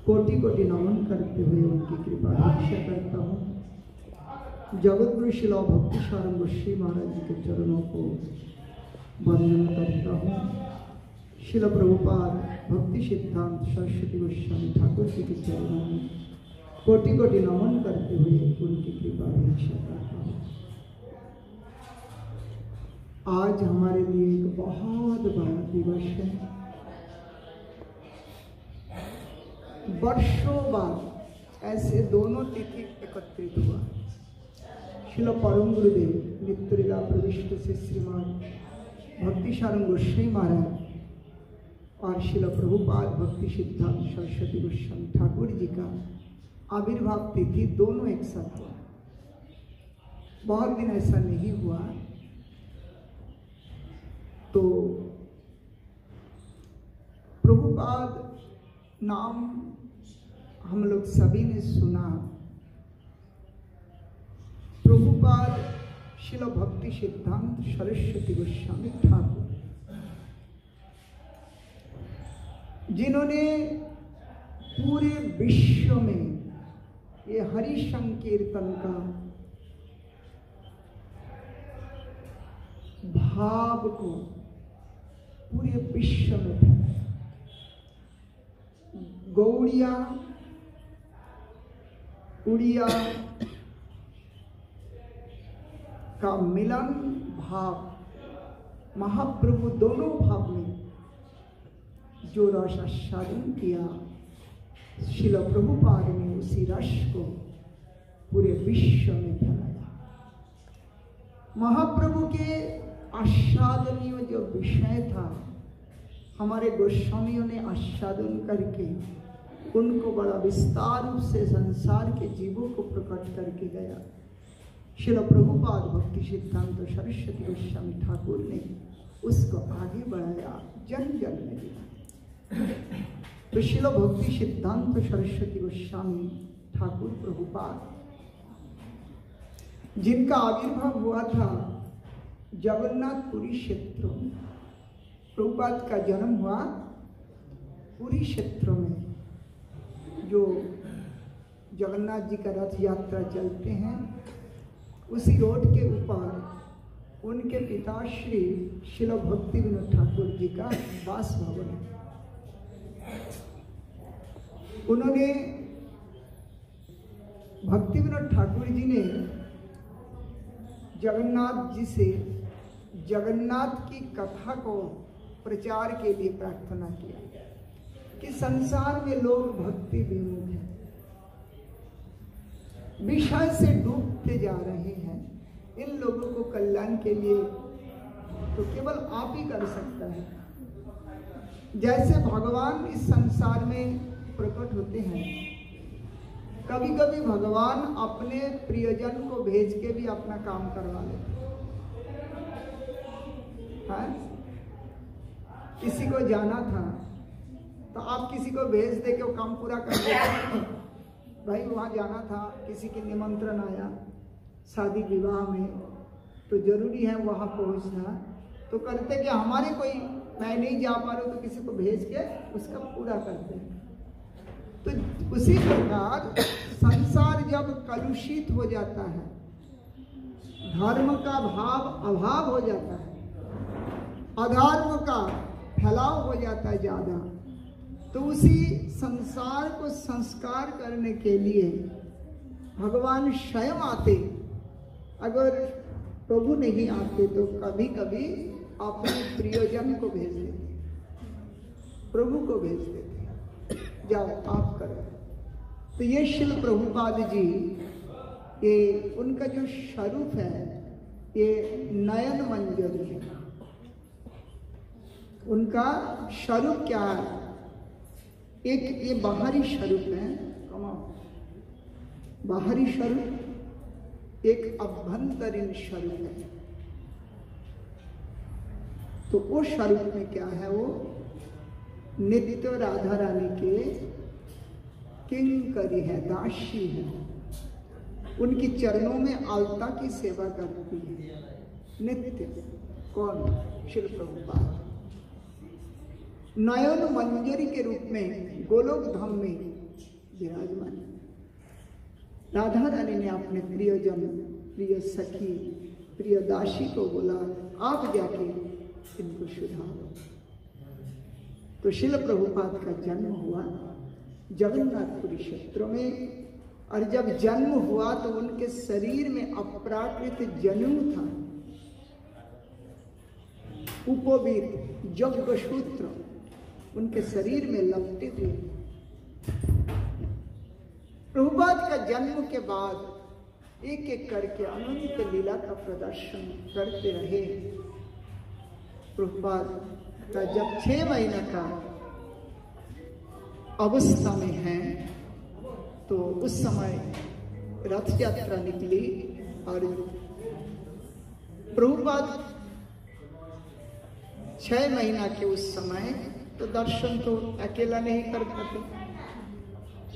कोटि कोटि नमन करते हुए उनकी कृपा भिक्षा करता हूँ। जगत गुरु शिला भक्ति सारंग गोस्वामी महाराज जी के चरणों को वंदन करता हूँ। शिला प्रभुपाद भक्ति सिद्धांत सरस्वती गोस्वामी ठाकुर जी के चरणों में कोटि कोटि नमन करते हुए उनकी कृपा भिक्षा करता हूँ। आज हमारे लिए एक बहुत बड़ा दिवस है। वर्षों बाद ऐसे दोनों तिथि एकत्रित हुआ। शिला परम गुरुदेव नित्यलीला प्रविष्ट से श्रीमान भक्ति सारंग गोस्वामी महाराज और शिला प्रभुपाद भक्ति सिद्धांत सरस्वती गोस्वामी ठाकुर जी का आविर्भाव तिथि दोनों एक साथ हुआ। बहुत दिन ऐसा नहीं हुआ। तो प्रभुपाद नाम हम लोग सभी ने सुना। प्रभुपाद शिला भक्ति सिद्धांत सरस्वती गोस्वामी ठाकुर, जिन्होंने पूरे विश्व में ये हरि संकीर्तन का भाव को पूरे विश्व में फैलाया। गौड़िया उड़िया का मिलन भाव, महाप्रभु दोनों भाव में जो रस आस्वादन किया, शिला प्रभुपाद ने उसी रस को पूरे विश्व में फैलाया। महाप्रभु के आस्वादनीय जो विषय था, हमारे गोस्वामियों ने आस्वादन करके उनको बड़ा विस्तार रूप से संसार के जीवों को प्रकट करके गया। शिला प्रभुपाद भक्ति सिद्धांत सरस्वती गोस्वामी ठाकुर ने उसको आगे बढ़ाया, जन जन में दिया। तो शिला भक्ति सिद्धांत सरस्वती गोस्वामी ठाकुर प्रभुपाद, जिनका आविर्भाव हुआ था जगन्नाथपुरी क्षेत्र में। प्रभुपाद का जन्म हुआ पुरी क्षेत्र में, जो जगन्नाथ जी का रथ यात्रा चलते हैं, उसी रोड के ऊपर उनके पिता श्री शिला भक्ति विनोद ठाकुर जी का वास भवन है। उन्होंने भक्ति विनोद ठाकुर जी ने जगन्नाथ जी से जगन्नाथ की कथा को प्रचार के लिए प्रार्थना किया कि संसार में लोग भक्ति विमुख हैं, विषय से डूबते जा रहे हैं। इन लोगों को कल्याण के लिए तो केवल आप ही कर सकता है। जैसे भगवान इस संसार में प्रकट होते हैं, कभी कभी भगवान अपने प्रियजन को भेज के भी अपना काम करवा लेते हैं। किसी को जाना था तो आप किसी को भेज दे के वो काम पूरा कर देते। भाई वहाँ जाना था, किसी के निमंत्रण आया शादी विवाह में, तो जरूरी है वहाँ पहुँचना, तो करते कि हमारे कोई, मैं नहीं जा पा रहा हूँ तो किसी को भेज के उसका पूरा करते हैं। तो उसी प्रकार संसार जब कलुषित हो जाता है, धर्म का अभाव हो जाता है, अधर्म का फैलाव हो जाता है ज़्यादा, तो उसी संसार को संस्कार करने के लिए भगवान स्वयं आते। अगर प्रभु नहीं आते तो कभी कभी अपने प्रियजन को भेज देते, प्रभु को भेज देते, जाओ आप करो। तो ये शिल प्रभुपाद जी, ये उनका जो स्वरूप है, ये नयन मंजरी है। उनका स्वरूप क्या है? एक ये बाहरी स्वरूप है, बाहरी स्वरूप, एक अभ्यंतरीण स्वरूप है। तो वो स्वरूप में क्या है? वो नित्य राधा रानी के किंकरी है, दासी है, उनकी चरणों में आलता की सेवा करती है नित्य। कौन? शिल प्रभुपाद। नयन मंजरी के रूप में गोलोक धाम में विराजमान। राधा रानी ने अपने प्रियजन, प्रिय सखी, प्रिय दासी को बोला, आप जाके इनको सुधारो। तो शिल प्रभुपाद का जन्म हुआ जगन्नाथपुरी क्षेत्र में, और जब जन्म हुआ तो उनके शरीर में अपराकृत जनेऊ था, उपोवीत यज्ञसूत्र उनके शरीर में लपटे हुए। प्रभुपाद का जन्म के बाद एक एक करके अनंत लीला का प्रदर्शन करते रहे। प्रभुपाद का जब 6 महीना का अवस्था में है तो उस समय रथ यात्रा निकली, और प्रभुपाद 6 महीना के उस समय तो दर्शन तो अकेला नहीं कर पाते,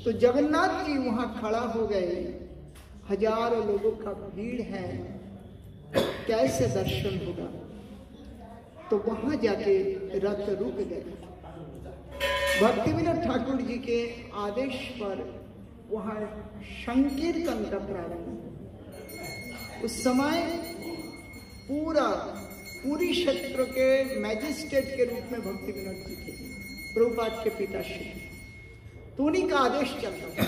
तो जगन्नाथ जी वहां खड़ा हो गए। हजारों लोगों का भीड़ है, कैसे दर्शन होगा? तो वहां जाके रथ रुक गए। भक्तिविनोद ठाकुर जी के आदेश पर वहां संकीर्तन का प्रारंभ। उस समय पूरी क्षेत्र के मैजिस्ट्रेट के रूप में भक्तिविनोद जी थे, प्रभुपाद के पिताश्री, तो उन्हीं का आदेश चलता था।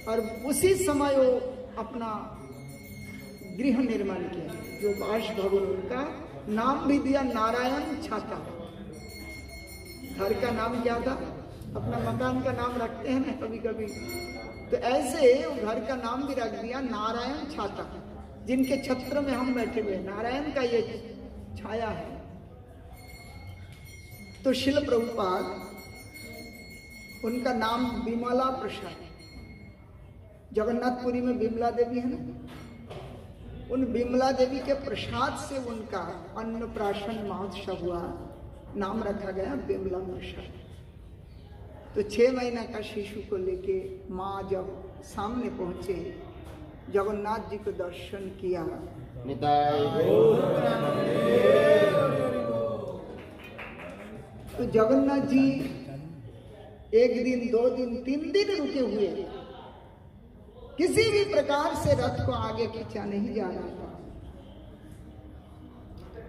और उसी समय वो अपना गृह निर्माण किया, जो बासभवन उनका नाम भी दिया नारायण छाता। घर का नाम क्या था? अपना मकान का नाम रखते हैं ना कभी कभी, तो ऐसे वो घर का नाम भी रख दिया नारायण छाता, जिनके छत्र में हम बैठे हुए, नारायण का ये छाया है। तो शिल प्रभुपाद, उनका नाम विमला प्रसाद। जगन्नाथपुरी में विमला देवी है ना, उन विमला देवी के प्रसाद से उनका अन्नप्राशन महोत्सव हुआ, नाम रखा गया विमला प्रसाद। तो 6 महीना का शिशु को लेके माँ जब सामने पहुंचे, जगन्नाथ जी को दर्शन किया, तो जगन्नाथ जी 1 दिन, 2 दिन, 3 दिन रुके हुए। किसी भी प्रकार से रथ को आगे खींचा नहीं जा रहा था।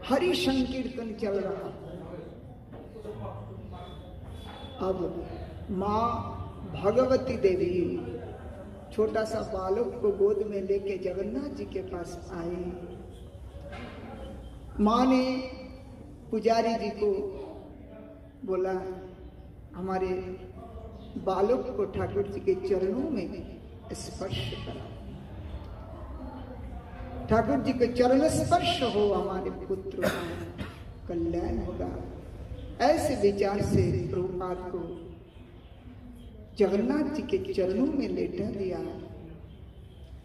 हरि संकीर्तन चल रहा। अब माँ भगवती देवी छोटा सा बालक को गोद में लेके जगन्नाथ जी के पास आई। माँ ने पुजारी जी को बोला, हमारे बालक को ठाकुर जी के चरणों में स्पर्श करा, ठाकुर जी के चरण स्पर्श हो, हमारे पुत्र का कल्याण होगा। ऐसे विचार से प्रभुपाद को जगन्नाथ जी के चरणों में लेटा दिया।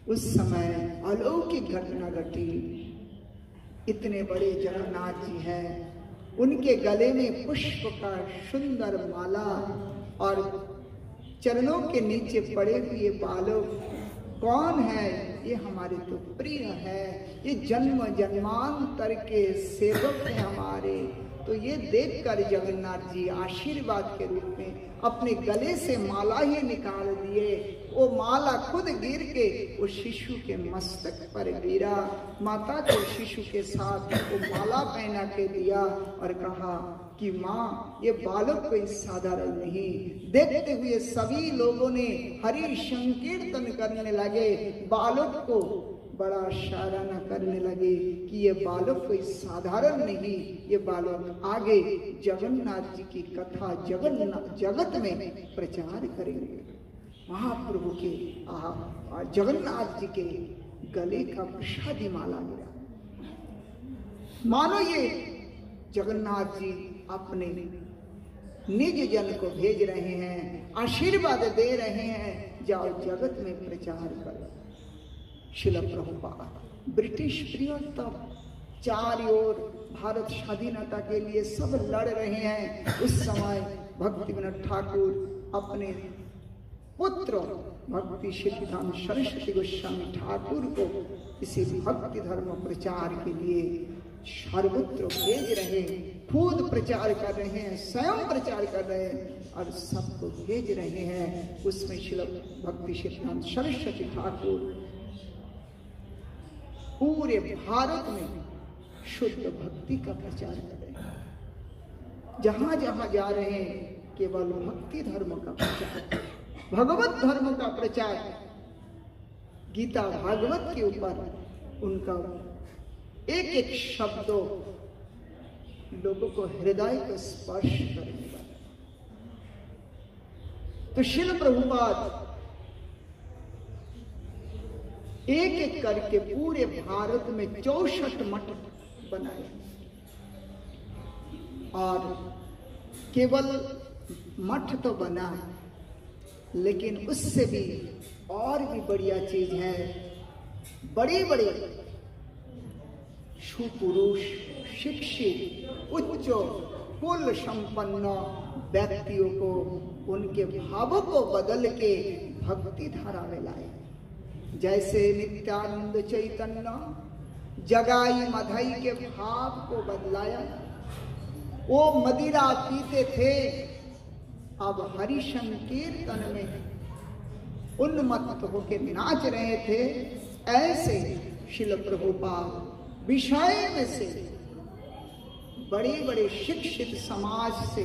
उस समय अलौकिक घटना घटी। इतने बड़े जगन्नाथ जी हैं, उनके गले में पुष्प का सुंदर माला, और चरणों के नीचे पड़े हुए बालक कौन है? ये हमारे तो प्रिय है, ये जन्म जन्मांतर के सेवक हैं हमारे। तो ये देखकर जगन्नाथ जी आशीर्वाद के रूप में अपने गले से माला ही निकाल दिए। वो माला खुद गिर के उस शिशु के मस्तक पर गिरा। माता को शिशु के साथ वो माला पहना के दिया और कहा कि माँ, ये बालक कोई साधारण नहीं। देखते हुए सभी लोगों ने हरि संकीर्तन करने लगे, बालक को बड़ा सराहना करने लगे कि ये बालक कोई साधारण नहीं, ये बालक आगे जगन्नाथ जी की कथा जगत में प्रचार करेंगे। महाप्रभु के जगन्नाथ जी के गले का प्रसादी माला गिरा। मानो ये जगन्नाथ जी अपने निज जन को भेज रहे हैं, आशीर्वाद दे रहे हैं, जाओ जगत में प्रचार करो। शिल प्रभुपाद ब्रिटिश प्रियतम, चारों ओर भारत स्वाधीनता के लिए सब लड़ रहे हैं। उस समय भक्तिविनोद ठाकुर अपने पुत्र भक्ति सिद्धांत सरस्वती गोस्वामी ठाकुर को इसी भक्ति धर्म प्रचार के लिए सर्वत्र भेज रहे हैं, खुद प्रचार कर रहे हैं, स्वयं प्रचार कर रहे हैं और सबको भेज रहे हैं। उसमें श्रील भक्ति सिद्धांत सरस्वती ठाकुर पूरे भारत में शुद्ध भक्ति का प्रचार कर रहे हैं। जहां जहां जा रहे हैं केवल भक्ति धर्म का प्रचार, भगवत धर्म का प्रचार, गीता भागवत के ऊपर उनका एक एक शब्दों लोगों को हृदय को स्पर्श करने वाला। तो श्रील प्रभुपाद एक एक करके पूरे भारत में 64 मठ बनाए और केवल मठ तो बना, लेकिन उससे भी और भी बढ़िया चीज है, बड़े बड़े सुपुरुष, शिक्षित, उच्च कुल संपन्न व्यक्तियों को, उनके भावों को बदल के भक्ति धारा में लाए। जैसे नित्यानंद चैतन्य जगाई मधाई के भाव को बदलाया। वो मदिरा पीते थे, अब हरि संकीर्तन में उन्मत्त होकर नाच रहे थे। ऐसे श्रील प्रभुपाद विषय में से बड़े बड़े शिक्षित समाज से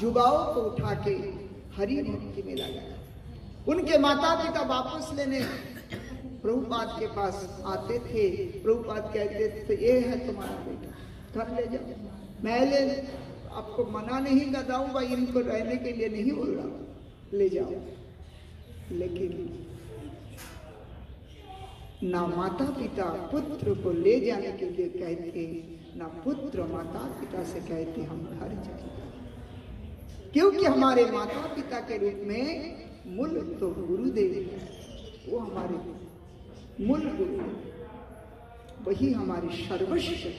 युवाओं को उठा के हरि भक्ति में लगाया। उनके माता पिता वापस लेने प्रभुपाद के पास आते थे। प्रभुपाद कहते थे ये है तुम्हारा बेटा, घर ले जाओ। मैं आपको मना नहीं कर रहा हूं भाई, इनको रहने के लिए नहीं बोल रहा, ले जाओ। लेकिन ना माता पिता पुत्र को ले जाने के लिए कहते, ना पुत्र माता पिता से कहते हम घर जाएंगे, क्योंकि हमारे माता पिता के रूप में मूल तो गुरुदेव है। वो हमारे मूल गुरु, वही हमारी सर्वस्व है।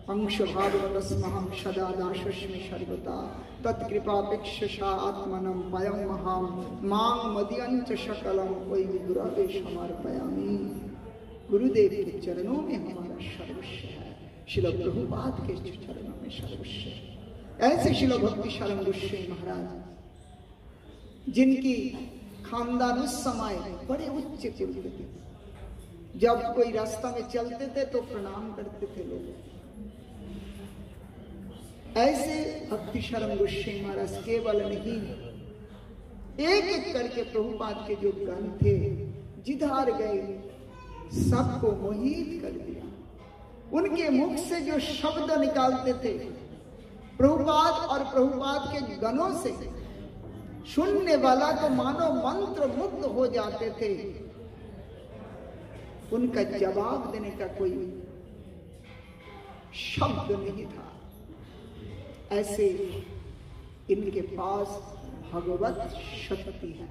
अंश भागवतस्महं सदा दासस्मि सर्वदा तत्कृपापेक्षसा आत्मनं पयं महां मां मदीयञ्च सकलं वै गुरवे समर्पयामि। गुरुदेव के चरणों में हमारा सर्वस्व है, श्रील प्रभुपाद के चरणों में सर्वस्व है। ऐसे श्रील भक्ति शरण गोस्वामी महाराज, जिनकी खानदान उस समय बड़े उच्च कुल के थे, जब कोई रास्ता में चलते थे तो प्रणाम करते थे लोग। ऐसे भक्ति शरण गोस्वामी महाराज केवल नहीं, एक एक करके प्रभुपाद के जो गण थे जिधर गए सबको मोहित कर दिया। उनके मुख से जो शब्द निकालते थे प्रभुपाद और प्रभुपाद के गणों से, सुनने वाला तो मानो मंत्र मुग्ध हो जाते थे। उनका जवाब देने का कोई शब्द नहीं था। ऐसे इनके पास भगवत शक्ति है,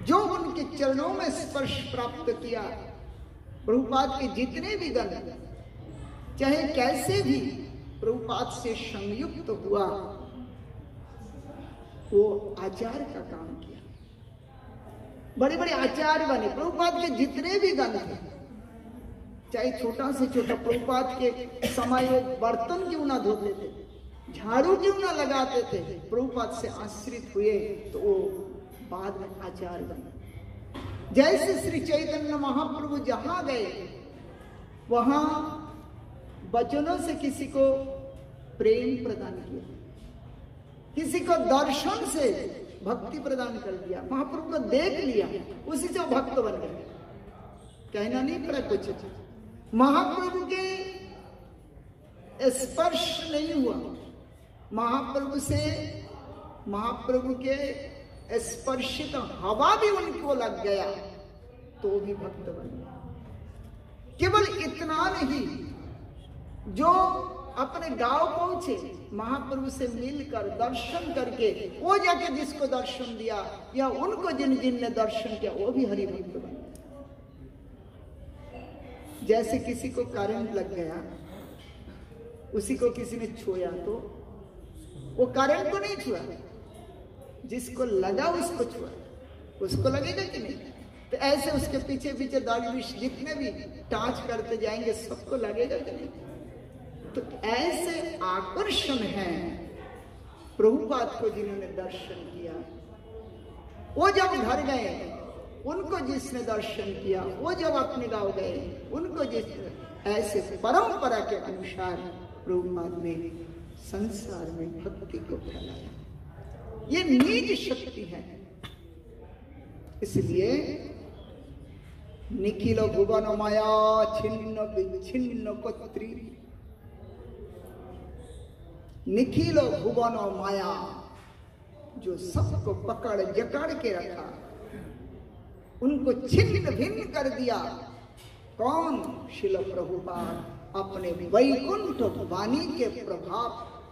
जो उनके चरणों में स्पर्श प्राप्त किया। प्रभुपाद के जितने भी गण चाहे कैसे भी प्रभुपाद से संयुक्त हुआ, वो आचार्य का काम किया, बड़े बड़े आचार्य बने। प्रभुपाद के जितने भी गण थे, चाहे छोटा से छोटा, प्रभुपाद के समय बर्तन क्यों ना धोते थे, झाड़ू क्यों ना लगाते थे, प्रभुपाद से आश्रित हुए तो वो बाद में आचार्य बने। जैसे श्री चैतन्य महाप्रभु जहां गए वहां वचनों से किसी को प्रेम प्रदान किया, किसी को दर्शन से भक्ति प्रदान कर दिया, महाप्रभु को देख लिया, उसी से वो भक्त बन गए। कहना नहीं पड़ा कुछ, महाप्रभु के स्पर्श नहीं हुआ, महाप्रभु के स्पर्शित हवा भी उनको लग गया तो भी भक्त बन गया। केवल इतना नहीं, जो अपने गांव पहुंचे, महाप्रभु से मिलकर दर्शन करके वो जाके जिसको दर्शन दिया या उनको जिन जिन ने दर्शन किया वो भी हरि भक्त बन गया। जैसे किसी को करंट लग गया, उसी को किसी ने छुआ तो वो करंट को नहीं छुआ, जिसको लगा उसको छुआ। उसको लगेगा कि नहीं? तो ऐसे उसके पीछे पीछे दरवेश जितने भी टाच करते जाएंगे सबको लगेगा कि नहीं। तो ऐसे आकर्षण है प्रभुपाद को जिन्होंने दर्शन किया। वो जब घर गए उनको जिसने दर्शन किया, वो जब अपने गांव गए उनको जिसने, ऐसे परंपरा के अनुसार प्रभुपाद ने संसार में भक्ति को फैलाया। ये निज शक्ति है। इसलिए निखिल भुवन माया छिन्न विच्छिन्न कोत्री, निखिल भुवन माया जो सबको पकड़ जकड़ के रखा, उनको छिन्न भिन्न कर दिया। कौन? शिल प्रभुपाद अपने वैकुंठ वाणी के प्रभाव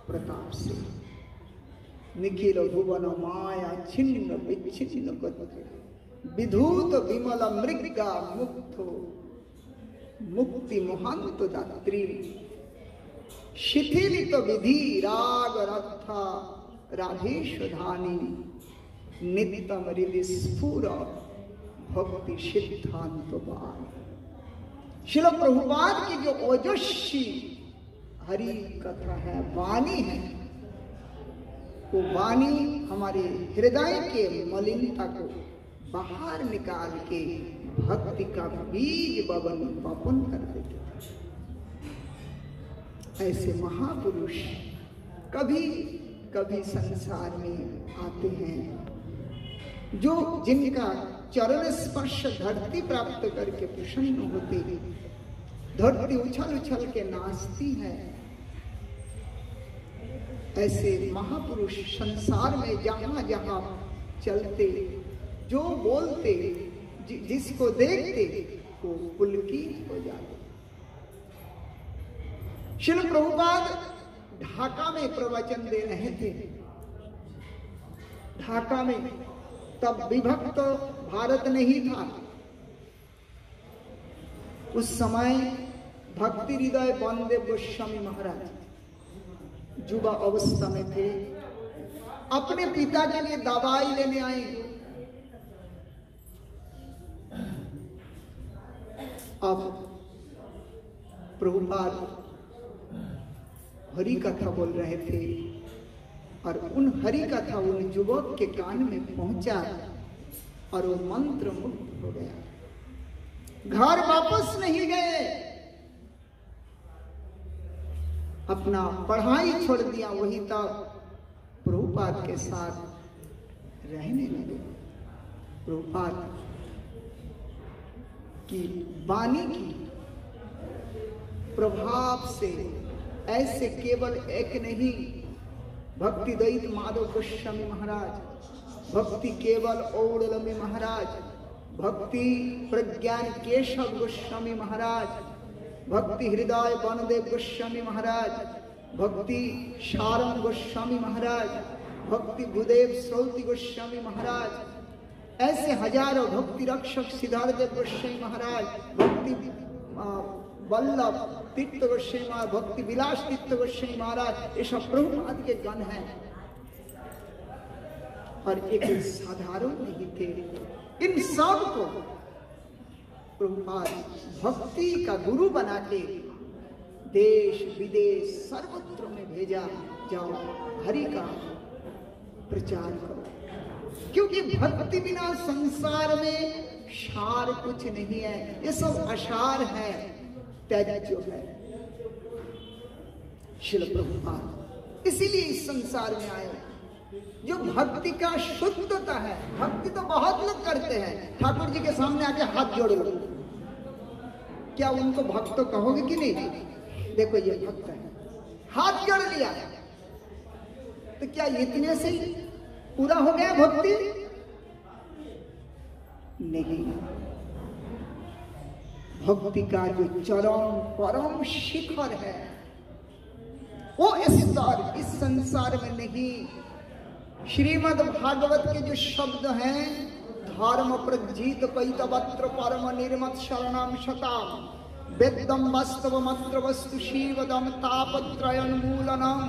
प्रताप से। निखिल भुवन माया छिन्न विच्छिन्न कोत्री, विधूत विमल मृगा मुक्तो मुक्ति मोहंत दात्री, शिथिलित विधि राग रथा राधेश्वधानी, नित्यम हृदय स्फुर भक्ति सिद्धांत बाण। शिल प्रभुपाद की जो ओजस्वी हरि कथा है, वाणी है, वो वाणी हमारे हृदय के मलिनता को बाहर निकाल के भक्ति का बीज बपन कर देते थे। ऐसे महापुरुष कभी कभी संसार में आते हैं, जो जिनका चरण स्पर्श धरती प्राप्त करके प्रसन्न होते, धरती उछल उछल के नाचती है। ऐसे महापुरुष संसार में जहां जहां चलते, जो बोलते, जिसको देखते वो पुलकित हो जाते। श्रील प्रभुपाद ढाका में प्रवचन दे रहे थे। ढाका में तब विभक्त भारत नहीं था। उस समय भक्ति हृदय बलदेव गोस्वामी महाराज युवा अवस्था में थे। अपने पिता के लिए दवाई लेने आए। अब प्रभुपाद हरि कथा बोल रहे थे और उन हरि कथा उन युवक के कान में पहुंचा और वो मंत्र मुक्त हो गया। घर वापस नहीं गए, अपना पढ़ाई छोड़ दिया। वही तब प्रभुपाद के साथ रहने लगे। प्रभुपाद की वाणी की प्रभाव से ऐसे केवल एक नहीं, भक्ति दैत माधव गोस्वामी महाराज, भक्ति केवल औड़लमी महाराज, भक्ति प्रज्ञान केशव गोस्वामी महाराज, भक्ति हृदय वनदेव गोस्वामी महाराज, भक्ति शारंग गोस्वामी महाराज, भक्ति भूदेव श्रौती गोस्वामी महाराज, ऐसे हजारों, भक्ति रक्षक सिद्धार्थदेव गोस्वामी महाराज, भक्ति वल्लभ तीर्थ गोस्वामी महाराज, भक्ति विलास तीर्थ गोस्वामी महाराज, ये सब प्रभुपाद के गण हैं। और एक साधारण नहीं थे। इन सब को प्रभुपाद भक्ति का गुरु बना के देश विदेश सर्वत्र में भेजा। जाओ हरि का प्रचार करो, क्योंकि भक्ति बिना संसार में सार कुछ नहीं है। ये सब असार है, त्याज्य है। श्रील प्रभुपाद इसीलिए इस संसार में आए। जो भक्ति का शुद्धता है, भक्ति तो बहुत लोग करते हैं। ठाकुर जी के सामने आके हाथ जोड़ लो, क्या उनको भक्त कहोगे कि नहीं? देखो ये भक्त है, हाथ जोड़ लिया तो क्या इतने से ही पूरा हो गया भक्ति? नहीं। भक्ति का जो चरम परम शिखर है, वो स्तर इस संसार में नहीं। श्रीमद् भागवत के जो शब्द हैं, धर्म प्रज्जित कैतवत्र परम निर्मत शरणम शताम, वेदम वास्तवमत्र वस्तु शिवदम तापत्रयोन्मूलनम,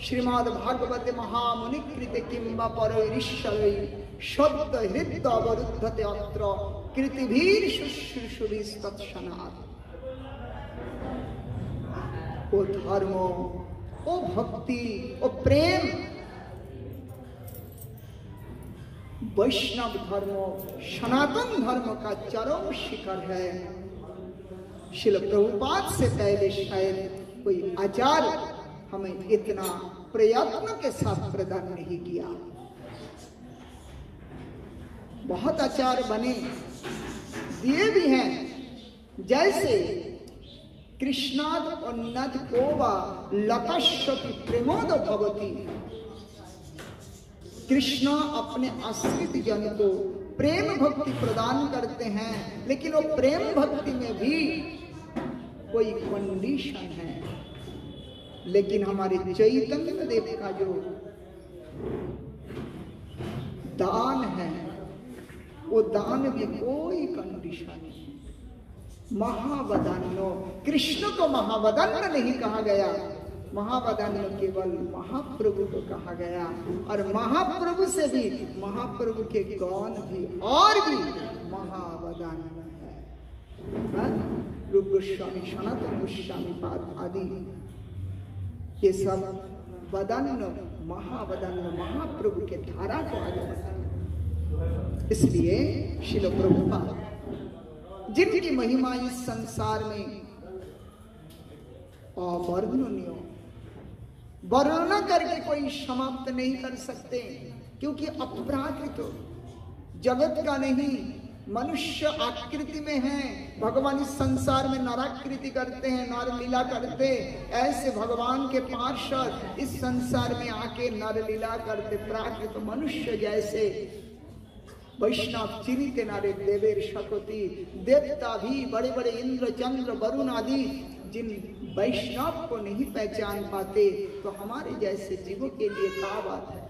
श्रीमद् भागवत महामुनि कृत किंबा परैरीश्वरै शब्द हृदय अवरुद्धते अत्र कृतिभीर शुश्रूषुभिस्तत्क्षणात्। ओ धर्म, ओ भक्ति, ओ प्रेम, वैष्णव धर्म सनातन धर्म का चरम शिखर है। श्रील प्रभुपाद से पहले शायद कोई आचार्य हमें इतना प्रयत्न के साथ प्रदान नहीं किया। बहुत आचार्य बने, दिए भी हैं, जैसे कृष्णाद उन्नत कोवा लतश्यति प्रेमोद भवति। कृष्ण अपने आश्रित जन को प्रेम भक्ति प्रदान करते हैं, लेकिन वो प्रेम भक्ति में भी कोई कंडीशन है। लेकिन हमारे चैतन्य देव का जो दान है, वो दान में कोई कंडीशन नहीं। महावदान्यो, कृष्ण को महावदान्य नहीं कहा गया, महावदान्य केवल महाप्रभु को कहा गया। और महाप्रभु से भी, महाप्रभु के गौन भी और भी महावदान्य है। रूप गोस्वामी, सनातन गोस्वामी पाद आदि ये सब वदान्य, महावदान्य महाप्रभु के धारा को आगे बढ़ाया। इसलिए श्रील प्रभुपाद जिनकी महिमा इस संसार में अवर्णनीय, वर्णन करके कोई समाप्त नहीं कर सकते, क्योंकि अपराकृत जगत का नहीं, मनुष्य आकृति में है। भगवान इस संसार में नराकृति करते हैं, नर लीला करते, ऐसे भगवान के पार्षद इस संसार में आके नर लीला करते। प्राकृत मनुष्य जैसे वैष्णव चिरित नारे देवेर शकोति, देवता भी बड़े बड़े इंद्र चंद्र वरुण आदि जिन वैष्णव को नहीं पहचान पाते, तो हमारे जैसे जीवों के लिए क्या बात है।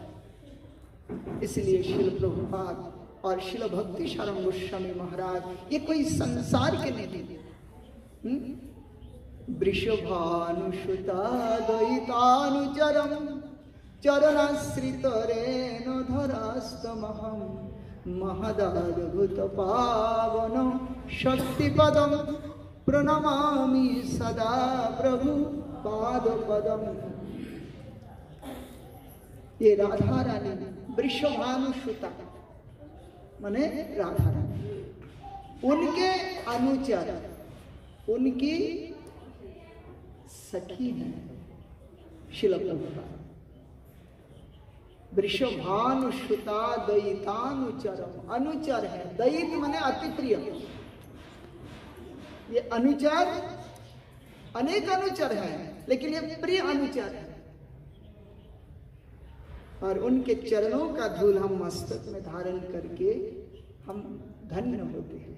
इसलिए श्रील प्रभुपाद और श्रील भक्ति शरण गोस्वामी महाराज ये कोई संसार के नहीं। वृषभानुसुता द्वैतानुचरम चरणाश्रित रेणु धरास्तमहं महदाद्भुत पावन शक्तिपदम प्रणमामि सदा प्रभु पादपदम। ये राधा रानी वृषभानुसुता माने राधा रानी, उनके अनुचर, उनकी सखी है श्रील प्रभुपाद। वृषभानुसुता द्वैतानुचरम, अनुचर है, द्वैत माने अति प्रिय। ये अनुचर, अनेक अनुचर हैं, लेकिन ये प्रिय अनुचर है। और उनके चरणों का धूल हम मस्तक में धारण करके हम धन्य होते हैं।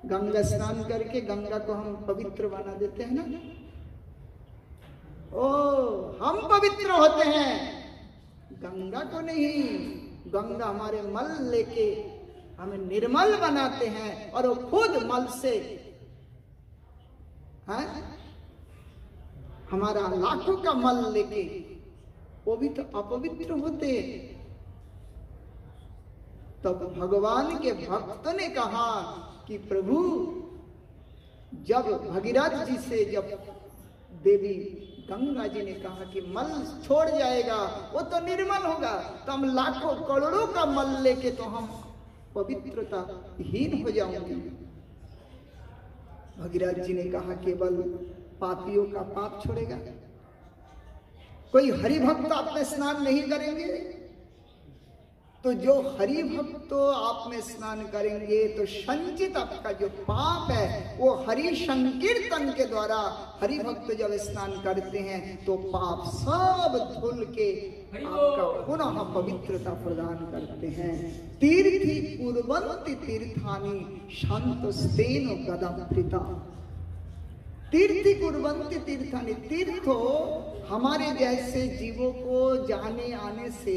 गंगा स्नान करके गंगा को हम पवित्र बना देते हैं ना, ओ हम पवित्र होते हैं, गंगा को नहीं। गंगा हमारे मल लेके हमें निर्मल बनाते हैं, और वो खुद मल से हमारा लाखों का मल लेके वो भी तो अपवित्र होते। तब भगवान के भक्त ने कहा कि प्रभु, जब भगीरथ जी से जब देवी गंगा जी ने कहा कि मल छोड़ जाएगा, वो तो निर्मल होगा, तो हम लाखों करोड़ों का मल लेके तो हम पवित्रता हीन हो जाएंगे। भगीरथ जी ने कहा केवल पापियों का पाप छोड़ेगा, कोई हरि भक्त आप में स्नान नहीं करेंगे। तो जो हरि भक्त आप में स्नान करेंगे तो संचित आपका जो पाप है वो हरि संकीर्तन के द्वारा, हरि भक्त जब स्नान करते हैं तो पाप सब धुल के आपका पुनः पवित्रता प्रदान करते हैं। तीर्थी कुर्वन्ति तीर्थानि शान्तस्तेन गदामृता। तीर्थी कुर्वन्ति तीर्थानि, तीर्थो हमारे जैसे जीवों को जाने आने से,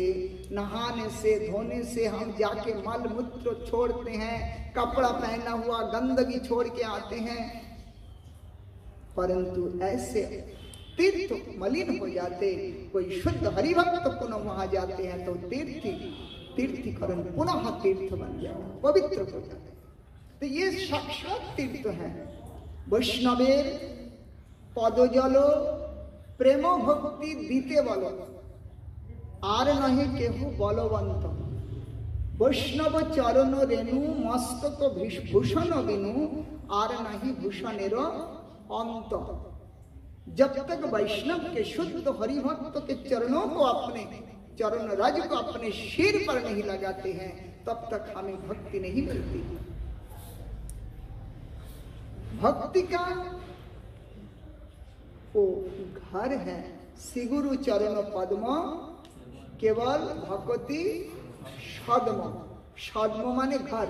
नहाने से, धोने से हम जाके मल मूत्र छोड़ते हैं, कपड़ा पहना हुआ गंदगी छोड़ के आते हैं, परंतु ऐसे तीर्थ मलिन हो जाते। कोई शुद्ध हरिभक्त पुनः वहां जाते हैं तो तीर्थीकरण, पुनः तीर्थ बन जाएगा, पवित्र हो जाएगा। तो ये साक्षात तीर्थ है। वैष्णवेर पदजल प्रेम भक्ति दीते बल आर नहे केहू बलवंत, वैष्णव चरण रेणु मस्तक भूषण बिनु आर नहीं भूषणेर अंत। जब तक वैष्णव के शुद्ध हरिभक्त के चरणों को, अपने चरण रज को अपने सिर पर नहीं लगाते हैं, तब तक हमें भक्ति नहीं मिलती। भक्ति का वो घर है श्रीगुरु चरण पद्म केवल भक्ति सद्म, सद्म माने घर।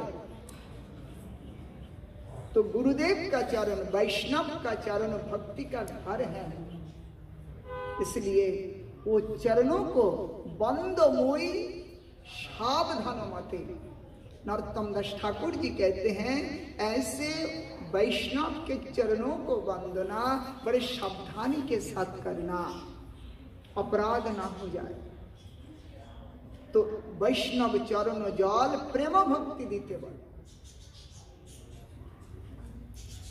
तो गुरुदेव का चरण, वैष्णव का चरण भक्ति का घर है। इसलिए वो चरणों को बंद मोई सावधान मते, नरोत्तम दास ठाकुर जी कहते हैं, ऐसे वैष्णव के चरणों को वंदना बड़े सावधानी के साथ करना, अपराध ना हो जाए। तो वैष्णव चरण जल प्रेम भक्ति दीते बल,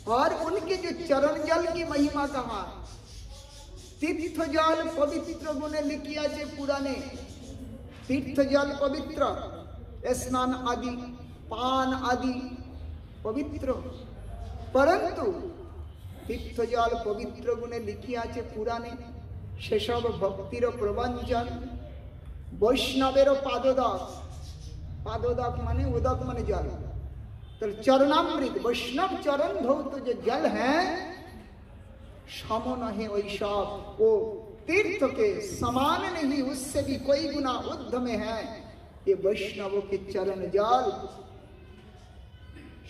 और उनके जो चरण जल की महिमा कहा, तीर्थ जल पवित्र गुणे लिखिया जे पुराने, तीर्थ जल पवित्र, स्नान आदि पान आदि पवित्र, परंतु तीर्थ जल पवित्र गुणे लिखिया जे पुराने, से सब भक्तिर प्रवंचन, वैष्णवेर पादोदक, पादोदक माने उदक माने जल, तो चरणामृत वैष्णव चरण धौत जो जल है, समन है वैष्णव, वो तीर्थ के समान नहीं, उससे भी कोई गुना ऊर्ध्व में है ये वैष्णव के चरण जल।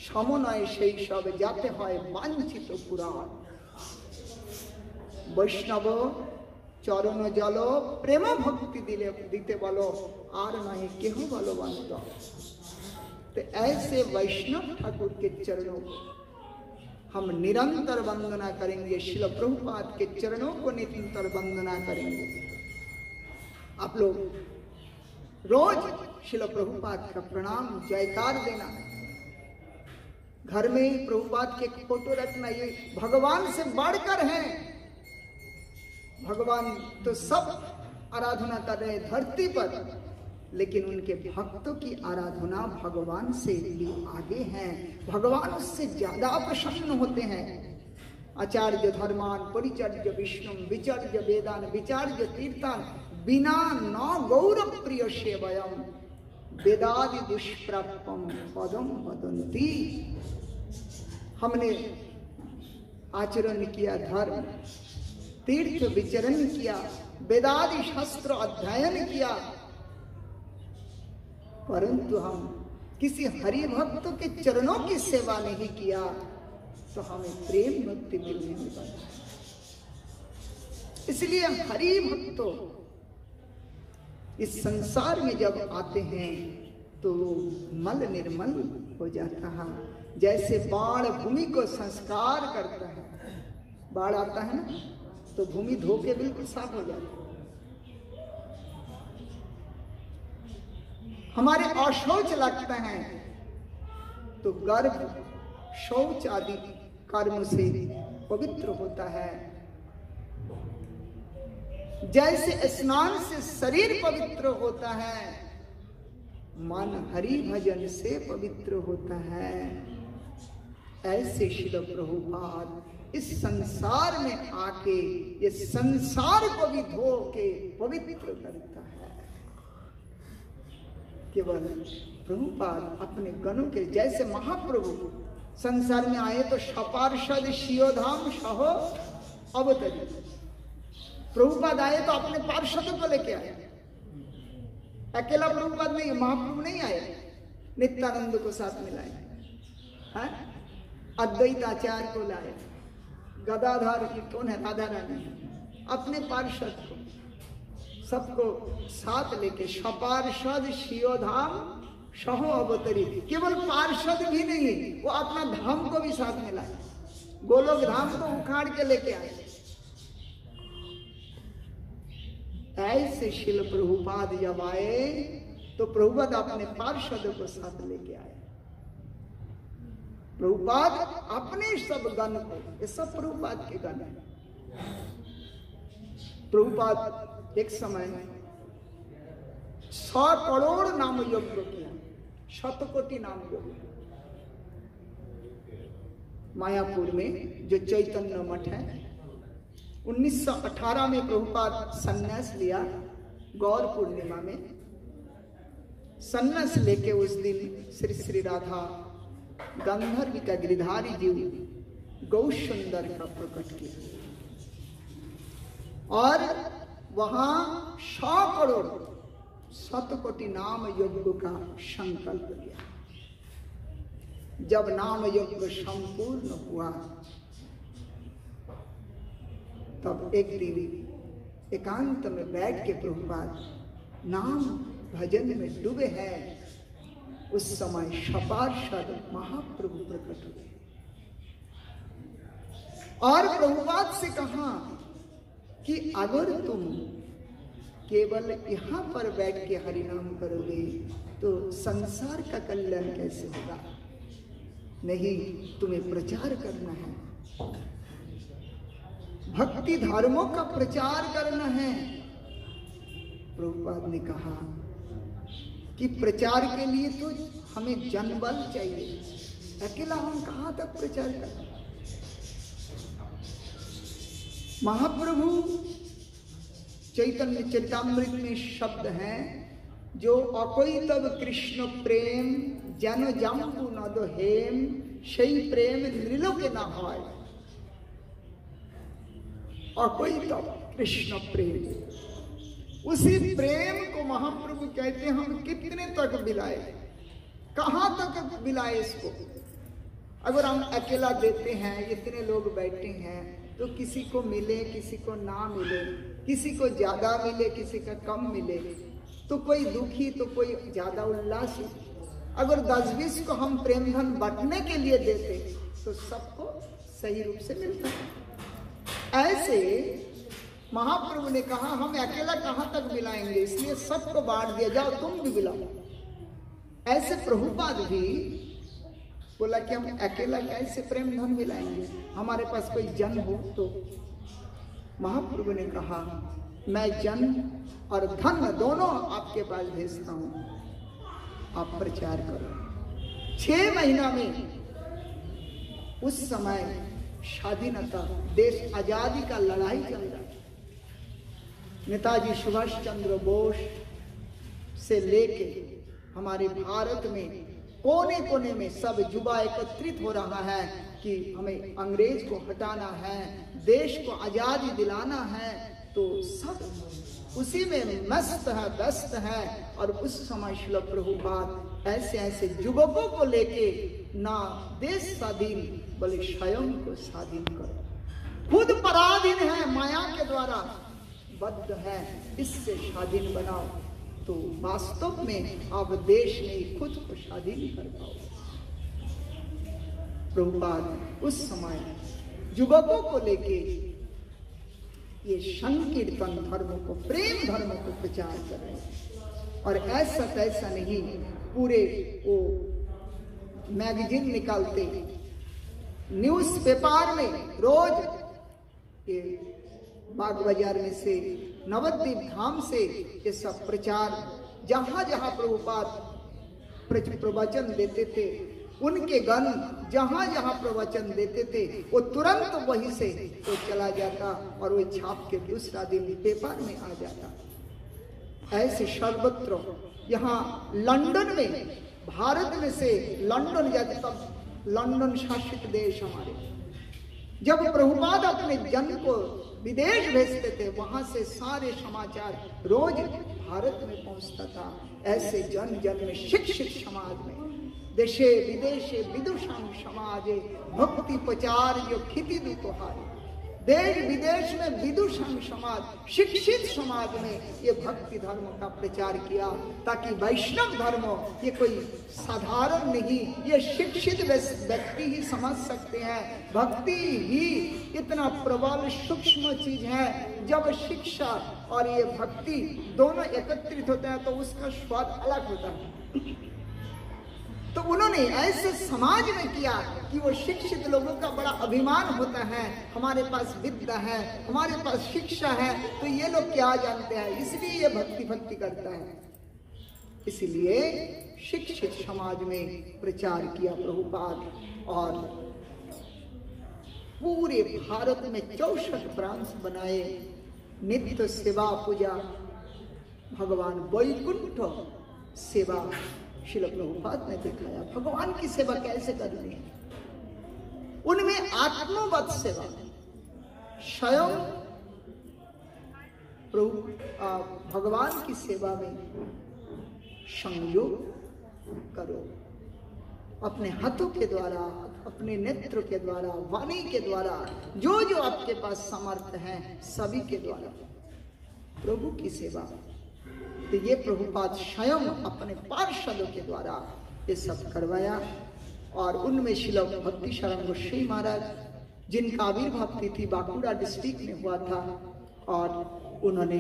समनय সেই সব যাতে হয় বাঞ্ছিত পুরাণ, वैष्णव चरण जल प्रेम भक्ति दिले दीते बोलो आर नहीं केहू बलवंत। तो ऐसे वैष्णव ठाकुर के चरणों को हम निरंतर वंदना करेंगे, शिल प्रभुपाद के चरणों को निरंतर वंदना करेंगे। आप लोग रोज शिल प्रभुपाद का प्रणाम जयकार देना, घर में ही प्रभुपाद के फोटो रखना, ये भगवान से बढ़कर है। भगवान तो सब आराधना कर रहे धरती पर, लेकिन उनके भक्तों की आराधना भगवान से भी आगे है, भगवान उससे ज्यादा प्रसन्न होते हैं। आचार्य धर्मान परिचर्य विष्णु विचर्य वेदान विचार्य तीर्थान बिना न गौरव प्रिय सेवयम वेदादि दुष्प्राप्यम पदम वदंती। हमने आचरण किया, धर्म तीर्थ विचरण किया, वेदादि शास्त्र अध्ययन किया, परंतु हम किसी हरि भक्त के चरणों की सेवा नहीं किया, तो हमें प्रेम भक्ति मिलने नहीं पाता। इसलिए हरि भक्तों इस संसार में जब आते हैं तो मल निर्मल हो जाता है। जैसे बाढ़ भूमि को संस्कार करता है, बाढ़ आता है ना तो भूमि धो के बिल्कुल साफ हो जाती है। हमारे अशौच लगता है तो गर्भ शौच आदि कर्म से पवित्र होता है। जैसे स्नान से शरीर पवित्र होता है, मन हरि भजन से पवित्र होता है। ऐसे श्रील प्रभुपाद इस संसार में आके ये संसार को भी धो के पवित्र करता है। केवल प्रभुपाद अपने गणों के, जैसे महाप्रभु संसार में आए तो सपार्षद शियोधाम सहो अवतरी, प्रभुपाद आए तो अपने पार्षदों को लेके आए। अकेला प्रभुपाद नहीं, महाप्रभु नहीं आए, नित्यानंद को साथ मिलाए, अद्वैत आचार्य को लाए, गदाधर की कौन है, राधा रानी, अपने पार्षद को सबको साथ लेके सपार्षद शियोधाम सहो अवतरी। केवल पार्षद भी नहीं, वो अपना धाम को भी साथ में लाए, गोलोक धाम को उखाड़ के लेके आए। ऐसे शिल प्रभुपाद जब आए तो प्रभुपाद अपने पार्षदों को साथ लेके आए। प्रभुपाद अपने सब गण को, ये सब प्रभुपाद के गण है। प्रभुपाद एक समय 100 करोड़ नाम यज्ञ किया, 100 कोटि नाम यज्ञ। मायापुर में जो चैतन्य मठ है, 1918 में प्रभुपाद संन्यास लिया। गौर पूर्णिमा में संन्यास लेके उस दिन श्री श्री राधा गंधर्व का गिरिधारी जीव गौ सुंदर का प्रकट किया और वहां 100 करोड़ 100 कोटि नाम यज्ञ का संकल्प किया। जब नाम यज्ञ संपूर्ण हुआ तब एक दिन एकांत में बैठ के प्रभुपाद नाम भजन में डूबे हैं। उस समय सपार्षद महाप्रभु प्रकट हुए और प्रभुपाद से कहा कि अगर तुम केवल यहाँ पर बैठ के हरिनाम करोगे तो संसार का कल्याण कैसे होगा? नहीं, तुम्हें प्रचार करना है, भक्ति धर्मों का प्रचार करना है। प्रभुपाद ने कहा कि प्रचार के लिए तो हमें जनबल चाहिए, अकेला हम कहां तक प्रचार करें? महाप्रभु चैतन्य चरितामृत में शब्द हैं जो अकोई तब कृष्ण प्रेम जन जम्बू न दो हेम सही प्रेम लीलोके ना होय। अकोई तब कृष्ण प्रेम, उसी प्रेम को महाप्रभु कहते हैं हम कितने तक बिलाए, कहां तक बिलाए इसको? अगर हम अकेला देते हैं, इतने लोग बैठे हैं, तो किसी को मिले किसी को ना मिले, किसी को ज्यादा मिले किसी का कम मिले, तो कोई दुखी तो कोई ज्यादा उल्लास। अगर 10-20 को हम प्रेम धन बांटने के लिए देते तो सबको सही रूप से मिलता। ऐसे महाप्रभु ने कहा हम अकेला कहां तक मिलाएंगे, इसलिए सबको बांट दिया, जाओ तुम भी मिलाओ। ऐसे प्रभुपाद भी बोला कि हम अकेला कैसे प्रेम धन मिलाएंगे, हमारे पास कोई जन हो तो। महाप्रभु ने कहा मैं जन और धन दोनों आपके पास भेजता हूं, आप प्रचार करो। 6 महीना में, उस समय स्वाधीनता, देश आजादी का लड़ाई चल रहा, नेताजी सुभाष चंद्र बोस से लेके हमारे भारत में कोने कोने में सब युवा एकत्रित हो रहा है कि हमें अंग्रेज को हटाना है, देश को आजादी दिलाना है। तो सब उसी में मस्त है, व्यस्त है। और उस समय श्रील प्रभुपाद ऐसे ऐसे युवकों को लेके ना देश स्वाधीन बोले स्वयं को स्वाधीन करो, खुद पराधीन है, माया के द्वारा बद्ध है, इससे स्वाधीन बनाओ। तो वास्तव में आप देश में खुद को स्वाधीन कर पाओ। प्रभुपाद उस समय युवकों को लेके ये संकीर्तन धर्म को, प्रेम धर्म को प्रचार कर रहे हैं। और ऐसा तैसा नहीं, पूरे वो मैगजीन निकालते, न्यूज पेपर में रोज ये बाग बाजार में से, नवद्वीप धाम से ये सब प्रचार, जहां जहां प्रभुपाद प्रवचन देते थे, उनके गण जहां जहां प्रवचन देते थे वो तुरंत वहीं से वो चला जाता और वो छाप के दूसरा दिन पेपर में आ जाता। ऐसे सर्वत्र, यहाँ लंदन में, भारत में से लंदन जाते, तब लंदन शासित देश हमारे, जब प्रभुपाद अपने जन को विदेश भेजते थे, वहां से सारे समाचार रोज भारत में पहुंचता था। ऐसे जन जन में, शिक्षित समाज में, देशे विदेशे विदुषां समाजे भक्ति प्रचार यो खिति दुतोहारे, देश विदेश में विदुषण समाज, शिक्षित समाज में ये भक्ति धर्म का प्रचार किया, ताकि वैष्णव धर्म ये कोई साधारण नहीं, ये शिक्षित व्यक्ति ही समझ सकते हैं। भक्ति ही इतना प्रबल सूक्ष्म चीज है, जब शिक्षा और ये भक्ति दोनों एकत्रित होते हैं तो उसका स्वाद अलग होता है। तो उन्होंने ऐसे समाज में किया कि वो शिक्षित लोगों का बड़ा अभिमान होता है, हमारे पास विद्या है, हमारे पास शिक्षा है, तो ये लोग क्या जानते हैं, इसलिए ये भक्ति करता है। इसलिए शिक्षित समाज में प्रचार किया प्रभुपाद, और पूरे भारत में 64 ब्रांच बनाए, नित्य सेवा पूजा, भगवान वैकुंठ सेवा श्रील प्रभुपाद ने दिखाया। भगवान की सेवा कैसे करनी है, उनमें आत्मवत सेवा, स्वयं प्रभु भगवान की सेवा में संयोग करो, अपने हाथों के द्वारा, अपने नेत्र के द्वारा, वाणी के द्वारा, जो जो आपके पास सामर्थ्य है सभी के द्वारा प्रभु की सेवा। तो ये प्रभुपाद स्वयं अपने पार्षदों के द्वारा ये सब करवाया, और उनमें श्रील भक्ति शरण गोस्वामी महाराज, जिनका आविर्भाव तिथि बांकुड़ा डिस्ट्रिक्ट में हुआ था, और उन्होंने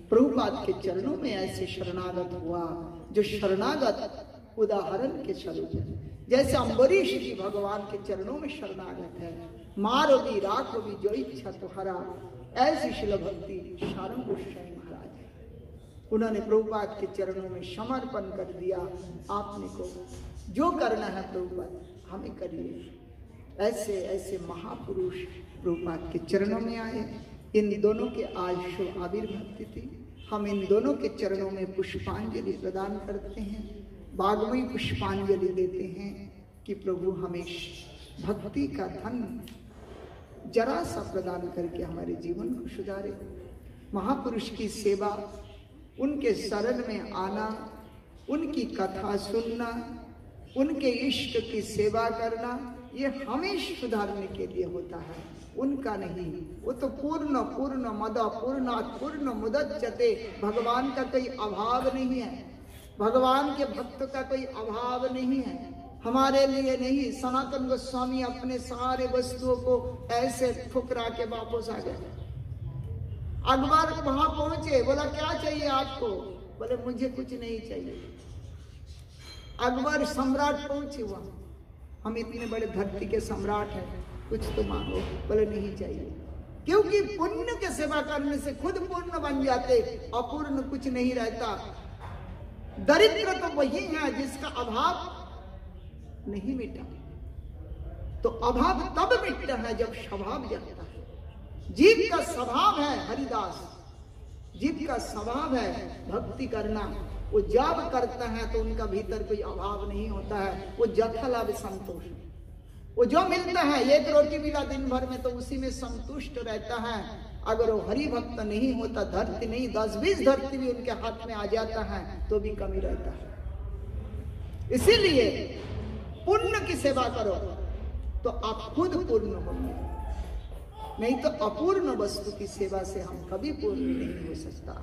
प्रभुपाद के चरणों में ऐसे शरणागत हुआ जो शरणागत उदाहरण के स्वरूप है। जैसे अम्बरीश जी भगवान के चरणों में शरणागत है, मारो भी राखो भी जो इच्छा तुम्हारा, ऐसी श्रील भक्ति शरण गोस्वामी उन्होंने प्रभुपाद के चरणों में समर्पण कर दिया। आपने को जो करना है प्रभुपाद हमें करिए। ऐसे ऐसे महापुरुष प्रभुपाद के चरणों में आए। इन दोनों के आज शुभ आविर्भाव तिथि, हम इन दोनों के चरणों में पुष्पांजलि प्रदान करते हैं, बागमयी पुष्पांजलि देते हैं कि प्रभु हमें भक्ति का धन जरा सा प्रदान करके हमारे जीवन को सुधारे। महापुरुष की सेवा, उनके शरण में आना, उनकी कथा सुनना, उनके इष्ट की सेवा करना, ये हमें सुधारने के लिए होता है, उनका नहीं। वो तो पूर्ण पूर्ण मद पूर्णात् पूर्ण मुदच्यते, भगवान का कोई अभाव नहीं है, भगवान के भक्त का कोई अभाव नहीं है। हमारे लिए नहीं, सनातन गोस्वामी अपने सारे वस्तुओं को ऐसे ठुकरा के वापस आ गए। अकबर वहां पहुंचे, बोला क्या चाहिए आपको, बोले मुझे कुछ नहीं चाहिए। अकबर सम्राट पहुंचे वहां, हम इतने बड़े धरती के सम्राट हैं, कुछ तो मांगो, बोले नहीं चाहिए, क्योंकि पुण्य के सेवा करने से खुद पूर्ण बन जाते, अपूर्ण कुछ नहीं रहता। दरिद्र तो वही है जिसका अभाव नहीं मिटा, तो अभाव तब मिटता है जब स्वभाव जाता है। जीव का स्वभाव है हरिदास, जीव का स्वभाव है भक्ति करना। वो जब करता है तो उनका भीतर कोई अभाव नहीं होता है, वो जथलाभ संतोष, वो जो मिलता है, एक रोटी मिला दिन भर में तो उसी में संतुष्ट रहता है। अगर वो हरि भक्त नहीं होता, धरती नहीं 10-20 धरती भी उनके हाथ में आ जाता है तो भी कमी रहता है। इसीलिए पुण्य की सेवा करो तो आप खुद पूर्ण होंगे, नहीं तो अपूर्ण वस्तु की सेवा से हम कभी पूर्ण नहीं हो सकता।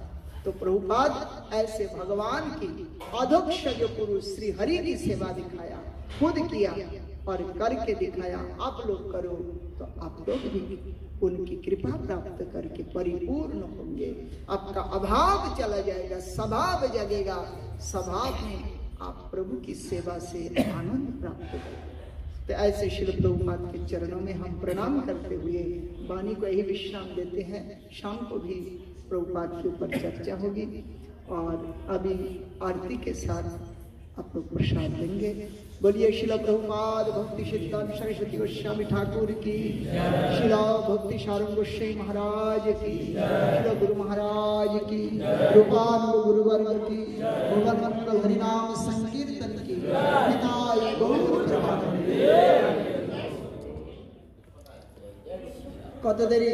तो प्रभुपाद ऐसे भगवान की अध्यक्ष जो पुरुष श्री हरि की सेवा दिखाया, खुद किया और करके दिखाया। आप लोग करो तो आप लोग भी उनकी कृपा प्राप्त करके परिपूर्ण होंगे, आपका अभाव चला जाएगा, स्वभाव जगेगा, स्वभाव में आप प्रभु की सेवा से आनंद प्राप्त करेंगे। तो ऐसे श्री प्रभुपाद के चरणों में हम प्रणाम करते हुए वाणी को यही विश्राम देते हैं। शाम को भी प्रभुपाद के ऊपर चर्चा होगी, और अभी आरती के साथ आप लोग प्रसाद लेंगे। बोलिए श्रील प्रभुपाद भक्ति सिद्धांत सरस्वती गोस्वामी ठाकुर की, श्रील भक्ति सारंग गोस्वामी महाराज की, श्रील गुरु महाराज की, रूपानुग गुरुवर्ग की, भगवान मंगल हरिनाम संकीर्तन की, निताय गौर प्रेमानंद। कत देरी